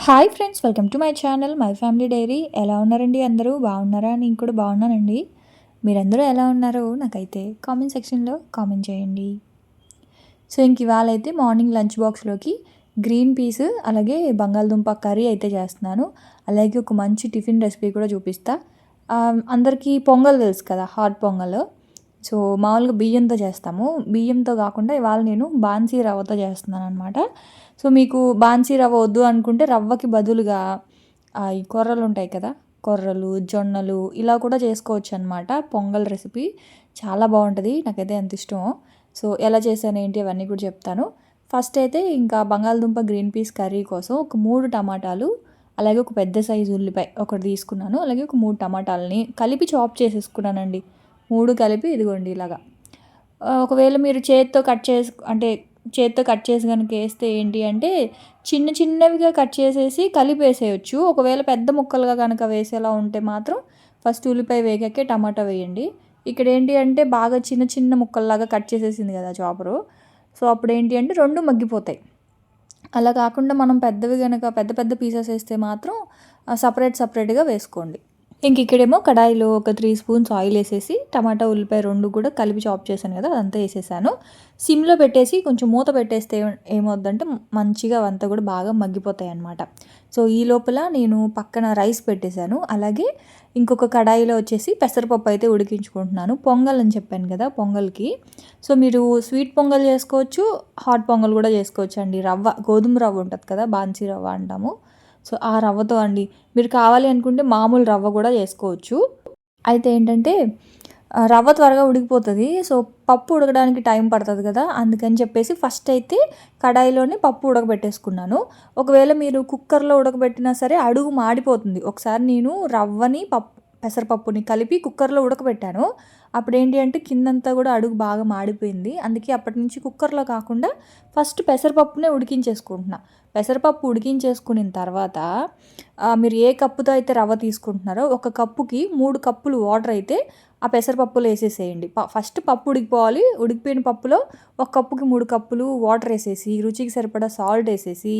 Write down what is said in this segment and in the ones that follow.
Hi friends, welcome to my channel my family dairy. ఎలా ఉన్నారండి? అందరూ బాగున్నారా? నేను కూడా బాగున్నానండి. మీరందరూ ఎలా ఉన్నారో నాకైతే కామెంట్ సెక్షన్లో కామెంట్ చేయండి. సో ఇంక ఇవాళ అయితే మార్నింగ్ లంచ్ బాక్స్లోకి గ్రీన్ పీస్ అలాగే బంగాళదుంప కర్రీ అయితే చేస్తున్నాను. అలాగే ఒక మంచి టిఫిన్ రెసిపీ కూడా చూపిస్తా. అందరికీ పొంగల్ తెలుసు కదా, హాట్ పొంగల్. సో మామూలుగా బియ్యంతో చేస్తాము. బియ్యంతో కాకుండా ఇవాళ నేను బాన్సీ రవ్వతో చేస్తున్నాను అనమాట. సో మీకు బాన్సీ రవ్వ వద్దు అనుకుంటే రవ్వకి బదులుగా ఈ కొర్రలు ఉంటాయి కదా, కొర్రలు, జొన్నలు ఇలా కూడా చేసుకోవచ్చు అనమాట. పొంగల్ రెసిపీ చాలా బాగుంటుంది, నాకైతే ఎంత ఇష్టమో. సో ఎలా చేశాను ఏంటి అవన్నీ కూడా చెప్తాను. ఫస్ట్ అయితే ఇంకా బంగాళదుంప గ్రీన్ పీస్ కర్రీ కోసం ఒక 3 టమాటాలు అలాగే ఒక పెద్ద సైజు ఉల్లిపాయ ఒకటి తీసుకున్నాను. అలాగే ఒక 3 టమాటాలని కలిపి చాప్ చేసేసుకున్నానండి. 3 కలిపి ఇదిగోండి ఇలాగా. ఒకవేళ మీరు చేత్తో కట్ చేసి కనుక వేస్తే ఏంటి అంటే చిన్న చిన్నవిగా కట్ చేసేసి కలిపేసేయచ్చు. ఒకవేళ పెద్ద ముక్కలుగా కనుక వేసేలా ఉంటే మాత్రం ఫస్ట్ ఉల్లిపాయ వేగాకే టమాటా వేయండి. ఇక్కడ ఏంటి అంటే బాగా చిన్న చిన్న ముక్కల్లాగా కట్ చేసేసింది కదా చాపరు. సో అప్పుడు ఏంటి అంటే 2 మగ్గిపోతాయి. అలా కాకుండా మనం పెద్దవి కనుక పెద్ద పెద్ద పీసెస్ వేస్తే మాత్రం సపరేట్గా వేసుకోండి. ఇంక ఇక్కడేమో కడాయిలో ఒక 3 స్పూన్స్ ఆయిల్ వేసేసి టమాటా ఉల్లిపాయ 2 కూడా కలిపి చాప్ చేశాను కదా, అదంతా వేసేసాను. సిమ్లో పెట్టేసి కొంచెం మూత పెట్టేస్తే ఏమవుద్దంటే మంచిగా అవంతా కూడా బాగా మగ్గిపోతాయి అన్నమాట. సో ఈ లోపల నేను పక్కన రైస్ పెట్టేశాను. అలాగే ఇంకొక కడాయిలో వచ్చేసి పెసరపప్పు అయితే ఉడికించుకుంటున్నాను. పొంగల్ అని చెప్పాను కదా, పొంగల్కి. సో మీరు స్వీట్ పొంగల్ చేసుకోవచ్చు, హాట్ పొంగల్ కూడా చేసుకోవచ్చు అండి. గోధుమ రవ్వ ఉంటుంది కదా, బాన్సీ రవ్వ అంటాము. సో ఆ రవ్వతో అండి. మీరు కావాలి అనుకుంటే మామూలు రవ్వ కూడా చేసుకోవచ్చు. అయితే ఏంటంటే రవ్వ త్వరగా ఉడికిపోతుంది. సో పప్పు ఉడకడానికి టైం పడుతుంది కదా, అందుకని చెప్పేసి ఫస్ట్ అయితే కడాయిలోనే పప్పు ఉడకబెట్టేసుకున్నాను. ఒకవేళ మీరు కుక్కర్లో ఉడకబెట్టినా సరే అడుగు మాడిపోతుంది. ఒకసారి నేను రవ్వని పెసరపప్పుని కలిపి కుక్కర్లో ఉడకబెట్టాను. అప్పుడు ఏంటి అంటే కిందంతా కూడా అడుగు బాగా మాడిపోయింది. అందుకే అప్పటి నుంచి కుక్కర్లో కాకుండా ఫస్ట్ పెసరపప్పునే ఉడికించేసుకుంటున్నా. పెసరపప్పు ఉడికించేసుకున్న తర్వాత మీరు ఏ కప్పుతో అయితే రవ్వ తీసుకుంటున్నారో ఒక కప్పుకి 3 కప్పులు వాటర్ అయితే ఆ పెసరపప్పులో వేసేసేయండి. ఫస్ట్ పప్పు ఉడికిపోవాలి. ఉడికిపోయిన పప్పులో ఒక కప్పుకి 3 కప్పులు వాటర్ వేసేసి రుచికి సరిపడా సాల్ట్ వేసేసి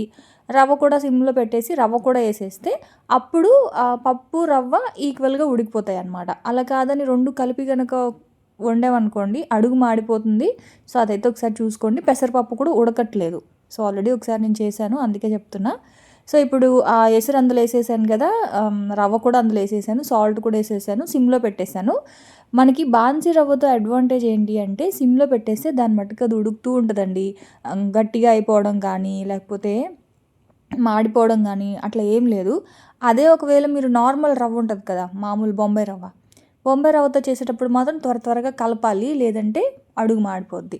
రవ్వ కూడా సిమ్లో పెట్టేసి రవ్వ కూడా వేసేస్తే అప్పుడు పప్పు రవ్వ ఈక్వల్గా ఉడికిపోతాయి అన్నమాట. అలా కాదని 2 కలిపి కనుక వండామనుకోండి అడుగు మాడిపోతుంది. సో అదైతే ఒకసారి చూసుకోండి. పెసరపప్పు కూడా ఉడకట్లేదు. సో ఆల్రెడీ ఒకసారి నేను చేశాను, అందుకే చెప్తున్నా. సో ఇప్పుడు ఆ ఎసరు అందులో వేసేసాను కదా, రవ్వ కూడా అందులో వేసేసాను, సాల్ట్ కూడా వేసేసాను, సిమ్లో పెట్టేశాను. మనకి బాన్సీ రవ్వతో అడ్వాంటేజ్ ఏంటి అంటే సిమ్లో పెట్టేస్తే దాని మట్టుకు అది ఉడుకుతూ ఉంటుందండి. గట్టిగా అయిపోవడం కానీ లేకపోతే మాడిపోవడం కానీ అట్లా ఏం లేదు. అదే ఒకవేళ మీరు నార్మల్ రవ్వ ఉంటుంది కదా, మామూలు బొంబాయి రవ్వతో చేసేటప్పుడు మాత్రం త్వరగా కలపాలి, లేదంటే అడుగు మాడిపోద్ది.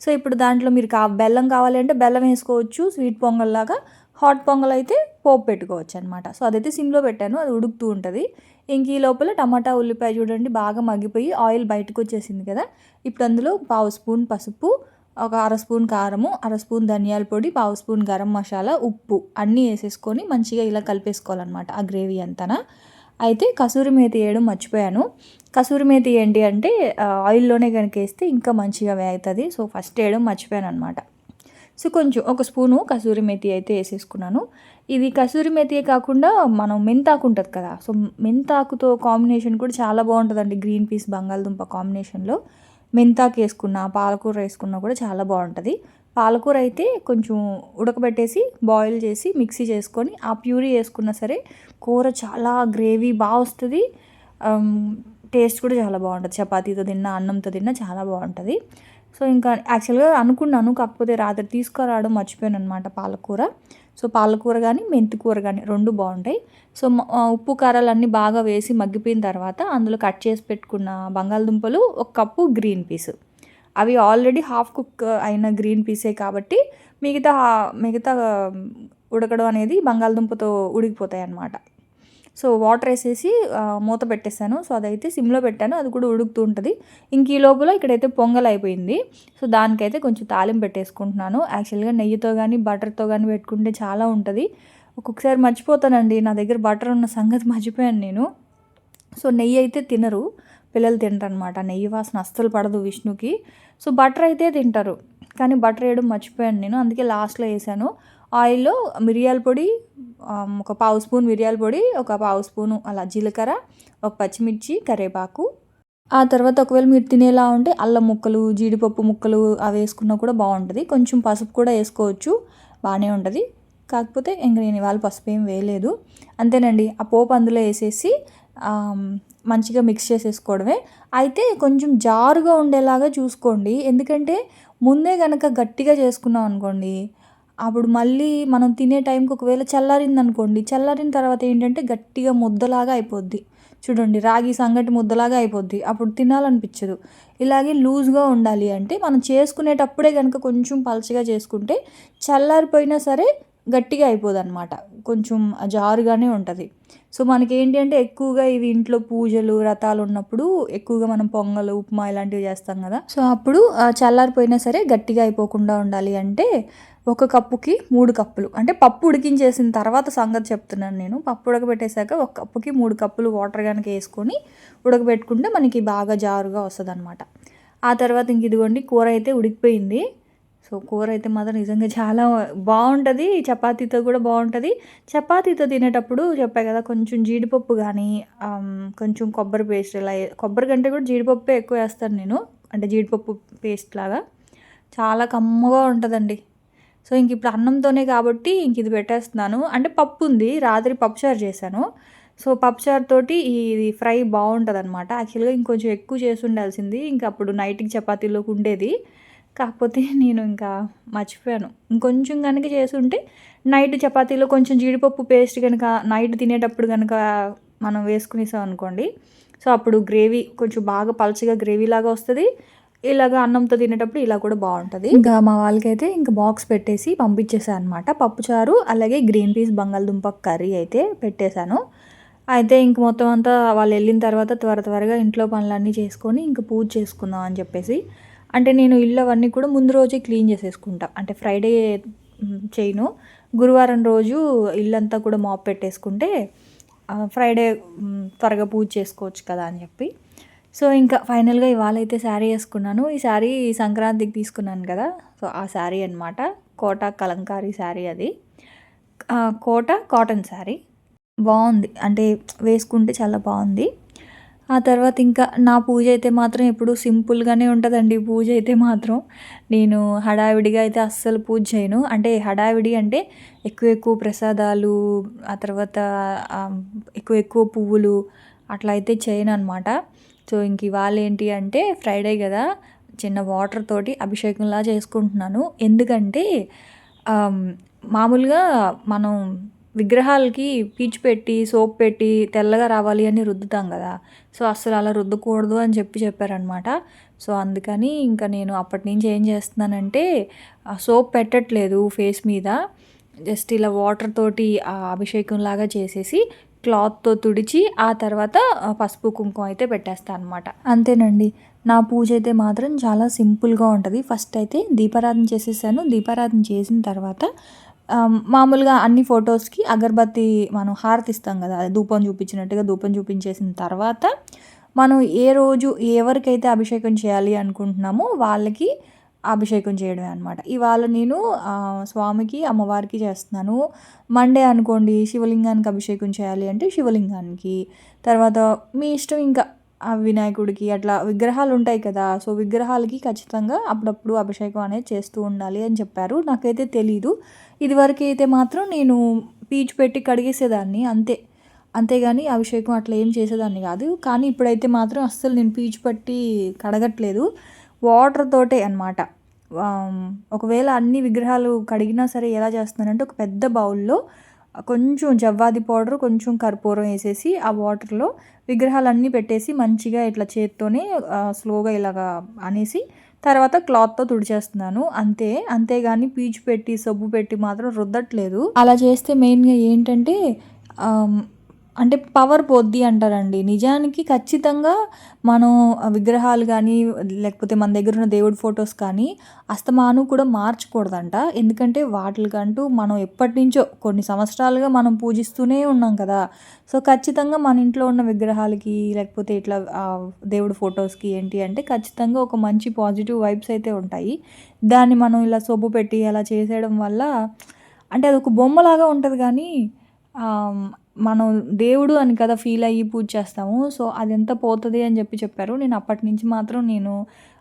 సో ఇప్పుడు దాంట్లో మీరు బెల్లం కావాలి అంటే బెల్లం వేసుకోవచ్చు, స్వీట్ పొంగల్లాగా. హాట్ పొంగల్ అయితే పోపు పెట్టుకోవచ్చు అనమాట. సో అదైతే సిమ్లో పెట్టాను, అది ఉడుకుతూ ఉంటుంది. ఇంక ఈ లోపల టమాటా ఉల్లిపాయ చూడండి బాగా మగ్గిపోయి ఆయిల్ బయటకు వచ్చేసింది కదా. ఇప్పుడు అందులో 1/2 స్పూన్ పసుపు, ఒక 1/2 స్పూన్ కారము, 1/2 స్పూన్ ధనియాల పొడి, 1/2 స్పూన్ గరం మసాలా, ఉప్పు అన్నీ వేసేసుకొని మంచిగా ఇలా కలిపేసుకోవాలన్నమాట ఆ గ్రేవీ అంతా. అయితే కసూరి మేతి వేయడం మర్చిపోయాను. కసూరి మేతి ఏంటి అంటే ఆయిల్లోనే కనుక వేస్తే ఇంకా మంచిగా వేగుతుంది. సో ఫస్ట్ వేయడం మర్చిపోయాను అనమాట. సో కొంచెం ఒక స్పూను కసూరి మేతి అయితే వేసేసుకున్నాను. ఇది కసూరి మేతియే కాకుండా మనం మెంతాకు ఉంటుంది కదా, సో మెంతాకుతో కాంబినేషన్ కూడా చాలా బాగుంటుందండి. గ్రీన్ పీస్ బంగాళదుంప కాంబినేషన్లో మెంతాకు వేసుకున్నా పాలకూర వేసుకున్నా కూడా చాలా బాగుంటుంది. పాలకూర అయితే కొంచెం ఉడకబెట్టేసి బాయిల్ చేసి మిక్సీ చేసుకొని ఆ ప్యూరీ వేసుకున్నా సరే కూర చాలా గ్రేవీ బాగా వస్తుంది. టేస్ట్ కూడా చాలా బాగుంటుంది. చపాతీతో తిన్నా అన్నంతో తిన్నా చాలా బాగుంటుంది. సో ఇంకా యాక్చువల్గా అనుకున్నాను, కాకపోతే రాత్రి తీసుకురావడం మర్చిపోయాను అనమాట పాలకూర. సో పాలకూర కానీ మెంతి కూర కానీ 2 బాగుంటాయి. సో ఉప్పు కారాలన్నీ బాగా వేసి మగ్గిపోయిన తర్వాత అందులో కట్ చేసి పెట్టుకున్న బంగాళదుంపలు, 1 కప్పు గ్రీన్ పీస్, అవి ఆల్రెడీ హాఫ్ కుక్ అయిన గ్రీన్ పీసే కాబట్టి మిగతా ఉడకడం అనేది బంగాళదుంపతో ఉడికిపోతాయి అన్నమాట. సో వాటర్ వేసేసి మూత పెట్టేశాను. సో అదైతే సిమ్లో పెట్టాను, అది కూడా ఉడుకుతూ ఉంటుంది. ఇంక ఈ లోపల ఇక్కడైతే పొంగల్ అయిపోయింది. సో దానికైతే కొంచెం తాలింపు పెట్టేసుకుంటున్నాను. యాక్చువల్గా నెయ్యితో కానీ బటర్తో కానీ పెట్టుకుంటే చాలా ఉంటుంది. ఒక్కొక్కసారి మర్చిపోతానండి, నా దగ్గర బటర్ ఉన్న సంగతి మర్చిపోయాను నేను. సో నెయ్యి అయితే తినరు పిల్లలు, తింటారనమాట. నెయ్యి వాసన అస్సలు పడదు విష్ణుకి. సో బటర్ అయితే తింటారు, కానీ బటర్ వేయడం మర్చిపోయాను నేను, అందుకే లాస్ట్లో వేసాను. ఆయిల్లో మిరియాల పొడి, ఒక పావు స్పూన్ మిరియాల పొడి, ఒక పావు స్పూను అలా జీలకర్ర, ఒక పచ్చిమిర్చి, కరివేపాకు. ఆ తర్వాత ఒకవేళ మీరు తినేలా ఉంటే అల్లం ముక్కలు, జీడిపప్పు ముక్కలు అవి వేసుకున్నా కూడా బాగుంటుంది. కొంచెం పసుపు కూడా వేసుకోవచ్చు, బాగానే ఉంటుంది. కాకపోతే ఇంక నేను ఇవాళ పసుపు ఏం వేయలేదు. అంతేనండి. ఆ పోపు అందులో వేసేసి మంచిగా మిక్స్ చేసేసుకోవడమే. అయితే కొంచెం జారుగా ఉండేలాగా చూసుకోండి. ఎందుకంటే ముందే కనుక గట్టిగా చేసుకున్నాం అనుకోండి, అప్పుడు మళ్ళీ మనం తినే టైంకి ఒకవేళ చల్లారిందనుకోండి, చల్లారిన తర్వాత ఏంటంటే గట్టిగా ముద్దలాగా అయిపోద్ది. చూడండి, రాగి సంగటి ముద్దలాగా అయిపోద్ది. అప్పుడు తినాలనిపించదు. ఇలాగే లూజ్గా ఉండాలి అంటే మనం చేసుకునేటప్పుడే కనుక కొంచెం పలచగా చేసుకుంటే చల్లారిపోయినా సరే గట్టిగా అయిపోదన్నమాట. కొంచెం జారుగానే ఉంటుంది. సో మనకేంటి అంటే ఎక్కువగా ఇవి ఇంట్లో పూజలు, వ్రతాలు ఉన్నప్పుడు ఎక్కువగా మనం పొంగలు, ఉప్మా ఇలాంటివి చేస్తాం కదా. సో అప్పుడు చల్లారిపోయినా సరే గట్టిగా అయిపోకుండా ఉండాలి అంటే 1 కప్పుకి 3 కప్పులు, అంటే పప్పు ఉడికించేసిన తర్వాత సంగతి చెప్తున్నాను నేను. పప్పు ఉడకబెట్టేశాక 1 కప్పుకి 3 కప్పులు వాటర్ కనుక వేసుకొని ఉడకబెట్టుకుంటే మనకి బాగా జారుగా వస్తుందన్నమాట. ఆ తర్వాత ఇంక ఇదిగోండి, కూర అయితే ఉడికిపోయింది. సో కూర అయితే మాత్రం నిజంగా చాలా బాగుంటుంది. చపాతీతో కూడా బాగుంటుంది. చపాతీతో తినేటప్పుడు చెప్పా కదా, కొంచెం జీడిపప్పు కానీ కొంచెం కొబ్బరి పేస్ట్ ఇలా, కొబ్బరి కంటే కూడా జీడిపప్పే ఎక్కువ వేస్తాను నేను, అంటే జీడిపప్పు పేస్ట్ లాగా చాలా కమ్మగా ఉంటుందండి. సో ఇంక ఇప్పుడు అన్నంతోనే కాబట్టి ఇంక ఇది పెట్టేస్తున్నాను. అంటే పప్పు ఉంది, రాత్రి పప్పుచారు చేశాను. సో పప్పుచారు తోటి ఇది ఫ్రై బాగుంటుంది అనమాట. యాక్చువల్గా ఇంకొంచెం ఎక్కువ చేసి ఉండాల్సింది, ఇంకా అప్పుడు నైట్కి చపాతీలోకి ఉండేది. కాకపోతే నేను ఇంకా మర్చిపోయాను. ఇంకొంచెం కనుక చేసి ఉంటే నైట్ చపాతీలో కొంచెం జీడిపప్పు పేస్ట్ కనుక నైట్ తినేటప్పుడు కనుక మనం వేసుకునేసాం అనుకోండి, సో అప్పుడు గ్రేవీ కొంచెం బాగా పలచగా గ్రేవీలాగా వస్తుంది. ఇలాగ అన్నంతో తినేటప్పుడు ఇలా కూడా బాగుంటుంది. ఇంకా మా వాళ్ళకైతే ఇంకా బాక్స్ పెట్టేసి పంపించేసాను అనమాట. పప్పుచారు అలాగే గ్రీన్ పీస్ బంగాళదుంప కర్రీ అయితే పెట్టేశాను. అయితే ఇంక మొత్తం అంతా వాళ్ళు వెళ్ళిన తర్వాత త్వరగా ఇంట్లో పనులన్నీ చేసుకొని ఇంక పూజ చేసుకుందాం అని చెప్పేసి, అంటే నేను ఇల్లు అవన్నీ కూడా ముందు రోజే క్లీన్ చేసేసుకుంటా. అంటే ఫ్రైడే చేయను, గురువారం రోజు ఇల్లంతా కూడా మాప్ పెట్టేసుకుంటే ఫ్రైడే త్వరగా పూజ చేసుకోవచ్చు కదా అని చెప్పి. సో ఇంకా ఫైనల్గా ఇవాళ అయితే శారీ వేసుకున్నాను. ఈ శారీ సంక్రాంతికి తీసుకున్నాను కదా, సో ఆ శారీ అనమాట. కోటా కలంకారీ శారీ అది, కోట కాటన్ శారీ బాగుంది, అంటే వేసుకుంటే చాలా బాగుంది. ఆ తర్వాత ఇంకా నా పూజ అయితే మాత్రం ఎప్పుడు సింపుల్గానే ఉంటుందండి. పూజ అయితే మాత్రం నేను హడావిడిగా అయితే అస్సలు పూజ చేయను. అంటే హడావిడి అంటే ఎక్కువ ప్రసాదాలు, ఆ తర్వాత ఎక్కువ పువ్వులు అట్లా అయితే చేయను అనమాట. సో ఇంక ఇవాళ ఏంటి అంటే ఫ్రైడే కదా, చిన్న వాటర్ తోటి అభిషేకంలా చేసుకుంటున్నాను. ఎందుకంటే మామూలుగా మనం విగ్రహాలకి పీచు పెట్టి సోప్ పెట్టి తెల్లగా రావాలి అని రుద్దుతాం కదా, సో అస్సలు అలా రుద్దకూడదు అని చెప్పారనమాట. సో అందుకని ఇంకా నేను అప్పటి నుంచి ఏం చేస్తున్నానంటే సోప్ పెట్టట్లేదు ఫేస్ మీద, జస్ట్ ఇలా వాటర్ తోటి అభిషేకం లాగా చేసేసి క్లాత్తో తుడిచి ఆ తర్వాత పసుపు కుంకుమ అయితే పెట్టేస్తాను అనమాట. అంతేనండి. నా పూజ అయితే మాత్రం చాలా సింపుల్గా ఉంటుంది. ఫస్ట్ అయితే దీపారాధన చేసేసాను. దీపారాధన చేసిన తర్వాత మామూలుగా అన్ని ఫొటోస్కి అగరబత్తి మనం హారతిస్తాం కదా, ధూపం చూపించినట్టుగా ధూపం చూపించేసిన తర్వాత మనం ఏ రోజు ఎవరికైతే అభిషేకం చేయాలి అనుకుంటున్నామో వాళ్ళకి అభిషేకం చేయడమే అనమాట. ఇవాళ నేను స్వామికి అమ్మవారికి చేస్తున్నాను. మండే అనుకోండి శివలింగానికి అభిషేకం చేయాలి అంటే శివలింగానికి, తర్వాత మీ ఇష్టం ఇంకా వినాయకుడికి అట్లా విగ్రహాలు ఉంటాయి కదా, సో విగ్రహాలకి ఖచ్చితంగా అప్పుడప్పుడు అభిషేకం అనేది చేస్తూ ఉండాలి అని చెప్పారు. నాకైతే తెలీదు. ఇదివరకు అయితే మాత్రం నేను పీచు పెట్టి కడిగేసేదాన్ని అంతేగాని అభిషేకం అట్లా ఏం చేసేదాన్ని కాదు. కానీ ఇప్పుడైతే మాత్రం అస్సలు నేను పీచు పట్టి కడగట్లేదు, వాటర్ తోటే అనమాట. ఒకవేళ అన్ని విగ్రహాలు కడిగినా సరే ఎలా చేస్తున్నానంటే ఒక పెద్ద బౌల్లో కొంచెం జవ్వాది పౌడర్, కొంచెం కర్పూరం వేసేసి ఆ వాటర్లో విగ్రహాలన్నీ పెట్టేసి మంచిగా ఇట్లా చేత్తోనే స్లోగా ఇలాగా అనేసి తర్వాత క్లాత్తో తుడిచేస్తున్నాను అంతేగాని పీచు పెట్టి సబ్బు పెట్టి మాత్రం రుద్దట్లేదు. అలా చేస్తే మెయిన్గా ఏంటంటే అంటే పవర్ పోద్ది అంటారండి. నిజానికి ఖచ్చితంగా మనం విగ్రహాలు కానీ లేకపోతే మన దగ్గర ఉన్న దేవుడి ఫొటోస్ కానీ అస్తమాను కూడా మార్చకూడదంట. ఎందుకంటే వాటికంటూ మనం ఎప్పటినుంచో కొన్ని సంవత్సరాలుగా మనం పూజిస్తూనే ఉన్నాం కదా. సో ఖచ్చితంగా మన ఇంట్లో ఉన్న విగ్రహాలకి లేకపోతే ఇట్లా దేవుడి ఫొటోస్కి ఏంటి అంటే ఖచ్చితంగా ఒక మంచి పాజిటివ్ వైబ్స్ అయితే ఉంటాయి. దాన్ని మనం ఇలా సొబ్బు పెట్టి అలా చేసేయడం వల్ల అంటే అది ఒక బొమ్మలాగా ఉంటుంది కానీ మనం దేవుడు అని కదా ఫీల్ అయ్యి పూజ చేస్తాము. సో, అదంతా పోతది అని చెప్పారు. నేను అప్పటినుంచి మాత్రం నేను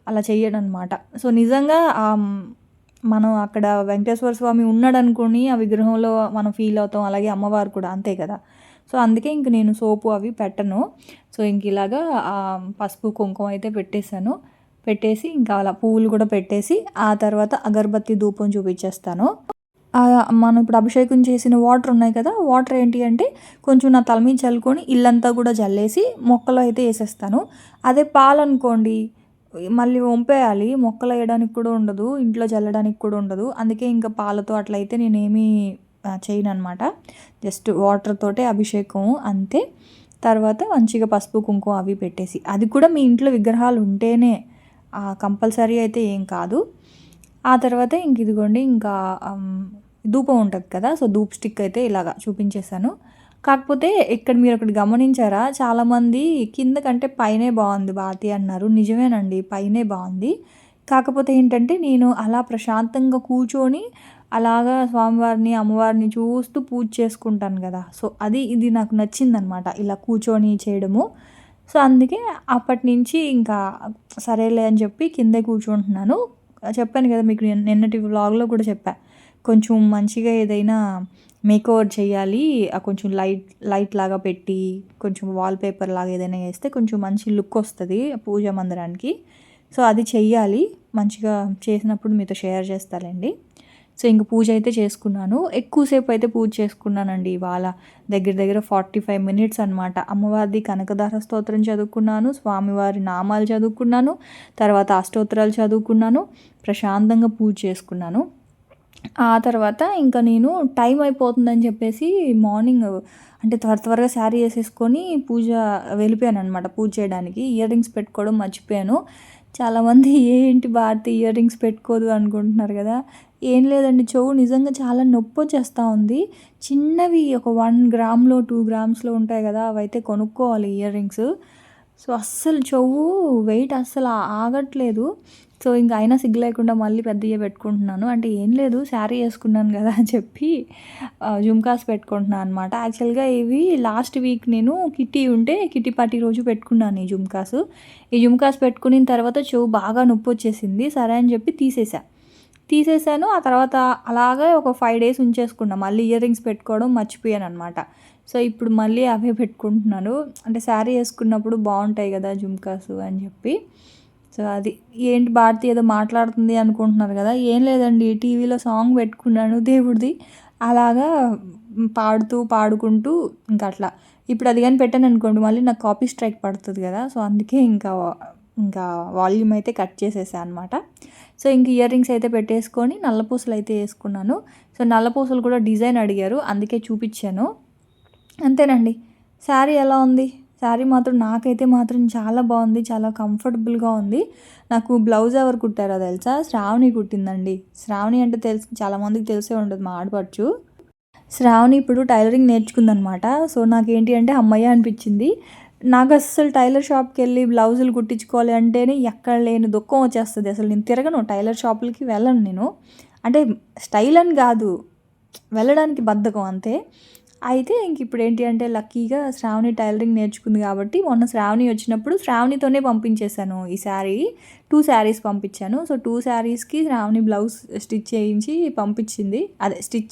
అలా చెయ్యననమాట. సో, నిజంగా మనం అక్కడ వెంకటేశ్వర స్వామి ఉన్నాడనుకోని ఆ విగ్రహంలో మనం ఫీల్ అవుతాం. అలాగే అమ్మవారు కూడా అంతే కదా! సో, అందుకే ఇంక నేను సోపు అవి పెట్టను. సో, ఇంక ఇలాగా పసుపు, కుంకుమ అయితే పెట్టేసాను. పెట్టేసి ఇంకా అలా పువ్వులు కూడా పెట్టేసి ఆ తర్వాత అగరబత్తి, ధూపం చూపించేస్తాను. మనం ఇప్పుడు అభిషేకం చేసిన వాటర్ ఉన్నాయి కదా! వాటర్ ఏంటి అంటే కొంచెం నా తల మీద చల్లుకొని ఇల్లంతా కూడా జల్లేసి మొక్కలో అయితే ఏసేస్తాను. అదే పాలనుకోండి మళ్ళీ వంపేయాలి. మొక్కలో ఎయడానికి కూడా ఉండదు. ఇంట్లో చల్లడానికి కూడా ఉండదు. అందుకే ఇంకా పాలతో అట్లయితే నేనేమీ చేయననమాట. జస్ట్ వాటర్ తోటే అభిషేకం అంతే. తర్వాత మంచిగా పసుపు, కుంకుమ అవి పెట్టేసి అది కూడా మీ ఇంట్లో విగ్రహాలు ఉంటేనే కంపల్సరీ అయితే ఏం కాదు. ఆ తర్వాత ఇంక ఇదిగోండి ఇంకా ధూపం ఉంటుంది కదా! సో, ధూప్ స్టిక్ అయితే ఇలాగా చూపించేశాను. కాకపోతే ఇక్కడ మీరు ఒకటి గమనించారా? చాలామంది కింద కంటే పైనే బావుంది భారతి అన్నారు. నిజమేనండి పైనే బావుంది. కాకపోతే ఏంటంటే నేను అలా ప్రశాంతంగా కూర్చొని అలాగా స్వామివారిని, అమ్మవారిని చూస్తూ పూజ చేసుకుంటాను గదా! సో, ఇది నాకు నచ్చిందనమాట. ఇలా కూర్చొని చేయడము. సో, అందుకే అప్పటినుంచి ఇంకా సరేలే అని చెప్పి కిందే కూర్చుంటున్నాను. చెప్పాను కదా మీకు నిన్నటి వ్లాగ్‌లో కూడా చెప్పా. కొంచెం మంచిగా ఏదైనా మేకోవర్ చేయాలి. కొంచెం లైట్ లాగా పెట్టి కొంచెం వాల్‌పేపర్ లాగా ఏదైనా ఏస్తే కొంచెం మంచి లుక్ వస్తది పూజా మందిరానికి. సో, అది చెయ్యాలి. మంచిగా చేసినప్పుడు మీతో షేర్ చేస్తాలేండి. సో, ఇంక పూజ అయితే చేసుకున్నాను. ఎక్కువసేపు అయితే పూజ చేసుకున్నానండి ఇవాళ. దగ్గర 45 మినిట్స్ అనమాట. అమ్మవారిది కనకదార స్తోత్రం చదువుకున్నాను. స్వామివారి నామాలు చదువుకున్నాను. తర్వాత అష్టోత్తరాలు చదువుకున్నాను. ప్రశాంతంగా పూజ చేసుకున్నాను. ఆ తర్వాత ఇంకా నేను టైం అయిపోతుందని చెప్పేసి మార్నింగ్ అంటే త్వరగా శారీ ఏసేసుకొని వెళ్ళిపోయాననమాట పూజ చేయడానికి. ఇయర్ రింగ్స్ పెట్టుకోవడం మర్చిపోయాను. చాలామంది ఏంటి భారతి ఇయర్ రింగ్స్ పెట్టుకోదు అనుకుంటున్నారు కదా! ఏం లేదండి చెవు నిజంగా చాలా నొప్పొచ్చేస్తా ఉంది. చిన్నవి ఒక 1 గ్రామ్‌లో, 2 గ్రామ్స్‌లో ఉంటాయి కదా! అవైతే కొనుక్కోవాలి ఇయర్ రింగ్స్. సో, అస్సలు చెవు వెయిట్ అస్సలు ఆగట్లేదు. సో, ఇంక అయినా సిగ్గు లేకుండా మళ్ళీ పెద్దయ్యే పెట్టుకుంటున్నాను. అంటే ఏం లేదు శారీ ఏసుకున్నాను కదా అని చెప్పి జుమ్కాస్ పెట్టుకుంటున్నాను అనమాట. యాక్చువల్‌గా ఇవి లాస్ట్ వీక్ నేను కిట్టి పార్టీ రోజు పెట్టుకున్నాను ఈ జుమ్కాస్. ఈ జుమ్కాస్ పెట్టుకున్న తర్వాత చెవు బాగా నొప్పొచ్చేసింది. సరే అని చెప్పి తీసేసాను. ఆ తర్వాత అలాగే ఒక 5 డేస్ ఉంచేసుకున్నా. మళ్ళీ ఇయర్ రింగ్స్ పెట్టుకోవడం మర్చిపోయాననమాట. సో, ఇప్పుడు మళ్ళీ అవే పెట్టుకుంటున్నాను. అంటే శారీ ఏసుకున్నప్పుడు బావుంటాయి కదా జుమ్కాసు అని చెప్పి. సో, అది. ఏంటి భారతి ఏదో మాట్లాడుతుంది అనుకుంటున్నారు కదా! ఏం లేదండి టీవీలో సాంగ్ పెట్టుకున్నాను దేవుడిది. అలాగా పాడుకుంటూ ఇంక అట్లా. ఇప్పుడు అది గాని పెట్టాననుకోండి మళ్ళీ నాకు కాపీ స్ట్రైక్ పడుతది కదా! సో, అందుకే ఇంకా వాల్యూమ్ అయితే కట్ చేసేసా అనమాట. సో, ఇంక ఇయర్ రింగ్స్ అయితే పెట్టేసుకొని నల్లపూసలు అయితే ఏసుకున్నాను. సో, నల్లపూసలు కూడా డిజైన్ అడిగారు. అందుకే చూపిచ్చాను. అంతేనండి. శారీ ఎలా ఉంది? శారీ మాత్రం నాకైతే మాత్రం చాలా బాగుంది. చాలా కంఫర్టబుల్‌గా ఉంది. నాకు బ్లౌజ్ ఎవరు కుట్టారో తెలుసా? శ్రావణి కుట్టిందండి. శ్రావణి అంటే చాలామందికి తెలిసే ఉంటది మా ఆడపడుచు. శ్రావణి ఇప్పుడు టైలరింగ్ నేర్చుకుందనమాట. సో, నాకేంటి అంటే హమ్మయ్య అనిపిచ్చింది. నాకస్సలు టైలర్ షాప్‌కెళ్ళి బ్లౌజులు కుట్టించుకోవాలి అంటేనే ఎక్కడ లేని దుఃఖం వచ్చేస్తది. అసలు నేను తిరగను టైలర్ షాపులకి వెళ్ళను నేను. అంటే స్టైల్ అని గాదు. వెళ్ళడానికి బద్ధకం అంతే. అయితే ఇప్పుడేంటి అంటే లక్కీగా శ్రావణి టైలరింగ్ నేర్చుకుంది కాబట్టి మొన్న శ్రావణి వచ్చినప్పుడు శ్రావణితోనే పంపించేశాను ఈ శారీ. 2 శారీస్ పంపించాను. సో, 2 శారీస్‌కి శ్రావణి బ్లౌజ్ స్టిచ్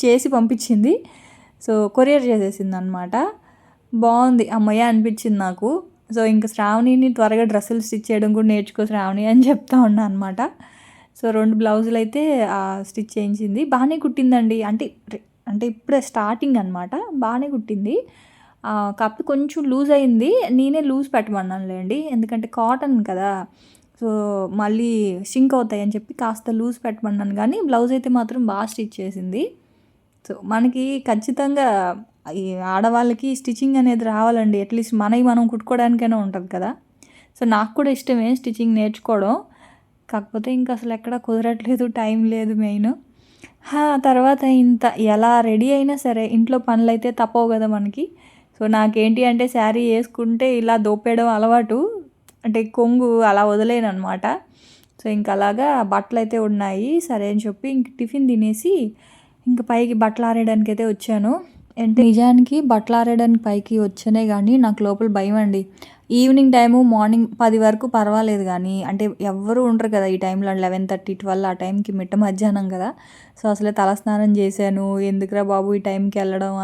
చేసి పంపించింది. సో, కొరియర్ చేసేసిందనమాట. బావుంది. హమ్మయ్య అనిపించింది నాకు. సో, ఇంక శ్రావణిని త్వరగా డ్రెస్సులు స్టిచ్ చేయడం కూడా నేర్చుకో శ్రావణి అని చెప్తా ఉన్నా అనమాట. సో, 2 బ్లౌజులైతే స్టిచ్ చేయించింది. బానే కుట్టిందండి. అంటే ఇప్పుడే స్టార్టింగ్ అనమాట. బానే కుట్టింది. కాకపోతే కొంచెం లూజ్ అయింది. నేనే లూజ్ పెట్టమన్నానులేండి. ఎందుకంటే కాటన్ కదా! సో, మళ్ళీ షింక్ అవుతాయని చెప్పి కాస్త లూజ్ పెట్టమన్నాను కానీ బ్లౌజ్ అయితే మాత్రం బాగా స్టిచ్ చేసింది. సో, మనకి ఖచ్చితంగా ఈ ఆడవాళ్ళకి స్టిచ్చింగ్ అనేది రావాలండి. అట్లీస్ట్ మనయి మనం కుట్టుకోవడానికైనా ఉంటది కదా! సో, నాకు కూడా ఇష్టమే స్టిచ్చింగ్ నేర్చుకోవడం. కాకపోతే ఇంకా అసలు ఎక్కడ కుదరట్లేదు. టైం లేదు మెయిన్. తర్వాత ఎలా రెడీ అయినా సరే ఇంట్లో పనులైతే తప్పవు కదా మనకి. సో, నాకేంటి అంటే శారీ ఏసుకుంటే ఇలా దోపేయడం అలవాటు. అంటే కొంగు అలా వదిలేయననమాట. సో, అలాగా బట్టలైతే ఉన్నాయి. సరే అని చెప్పి టిఫిన్ తినేసి పైకి బట్టలు ఆరేయడానికైతే వచ్చాను. అంటే నిజానికి బట్టలారేయడానికి పైకి వచ్చానే గానీ, నాకు లోపల భయమండి. ఈవినింగ్ టైము మార్నింగ్ 10 వరకు పర్వాలేదు గానీ, అంటే ఎవ్వరూ ఉండరు కదా! ఈ టైంలో 11:30, 12 ఆ టైంకి మిట్ట మధ్యాహ్నం గదా! సో, అసలే తలస్నానం చేశాను. ఎందుకురా బాబు ఈ టైంకెళ్ళడం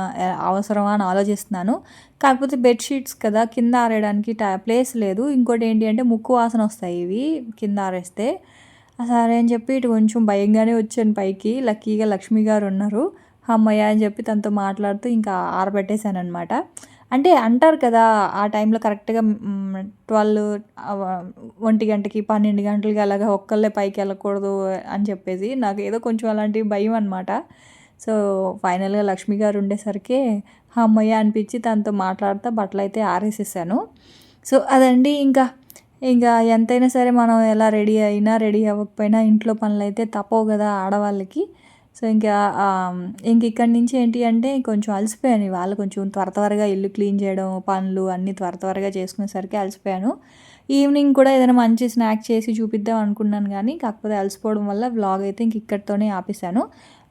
అవసరమా అని ఆలోచిస్తున్నాను. కాకపోతే బెడ్ షీట్స్ కదా! కింద ఆరేయడానికి ప్లేస్ లేదు. ఇంకోటేంటి అంటే ముక్కు వాసనొస్తాయి ఇవి కింద ఆరేస్తే. సరే అని చెప్పి ఇటు కొంచెం భయంగానే వచ్చాను పైకి. లక్కీగా లక్ష్మి గారున్నారు. హమ్మయ్య! అని చెప్పి తనతో మాట్లాడుతూ ఇంకా ఆరబెట్టేసాననమాట. అంటే అంటారు కదా! ఆ టైంలో కరెక్ట్‌గా 12 1 గంటకి, 12 గంటలకి అలాగా ఒక్కళ్ళే పైకెళ్ళకూడదు అని చెప్పేసి. నాకేదో కొంచెం అలాంటి భయం అనమాట. సో, ఫైనల్‌గా లక్ష్మి గారు ఉండేసరికి హమ్మయ్య! అనిపించి తనతో మాట్లాడుతా బట్టలైతే ఆరేసేసాను. సో, అదండి ఇంకా ఎంతైనా సరే మనం ఎలా రెడీ అయినా, రెడీ అవ్వకపోయినా ఇంట్లో పనులైతే తప్పవు గదా ఆడవాళ్ళకి. సో, ఇక్కడి నుంచి ఏంటి అంటే కొంచెం అలసిపోయాను ఇవాళ కొంచెం త్వరగా ఇల్లు క్లీన్ చేయడం, పనులు అన్నీ త్వరగా చేసుకునేసరికి అలసిపోయాను. ఈవినింగ్ కూడా ఏదైనా మంచి స్నాక్ చేసి చూపిద్దాం అనుకున్నాను గానీ, కాకపోతే అలసిపోవడం వల్ల వ్లాగ్ అయితే ఇక్కడితోనే ఆపేసాను.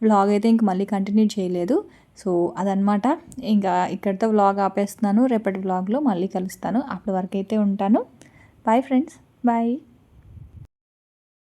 వ్లాగ్ అయితే మళ్ళీ కంటిన్యూ చేయలేదు. సో, అదనమాట. ఇంకా ఇక్కడితో వ్లాగ్ ఆపేస్తున్నాను. రేపటి వ్లాగ్‌లో మళ్ళీ కలుస్తాను. అప్పటి వరకైతే ఉంటాను. Bye friends. బాయ్.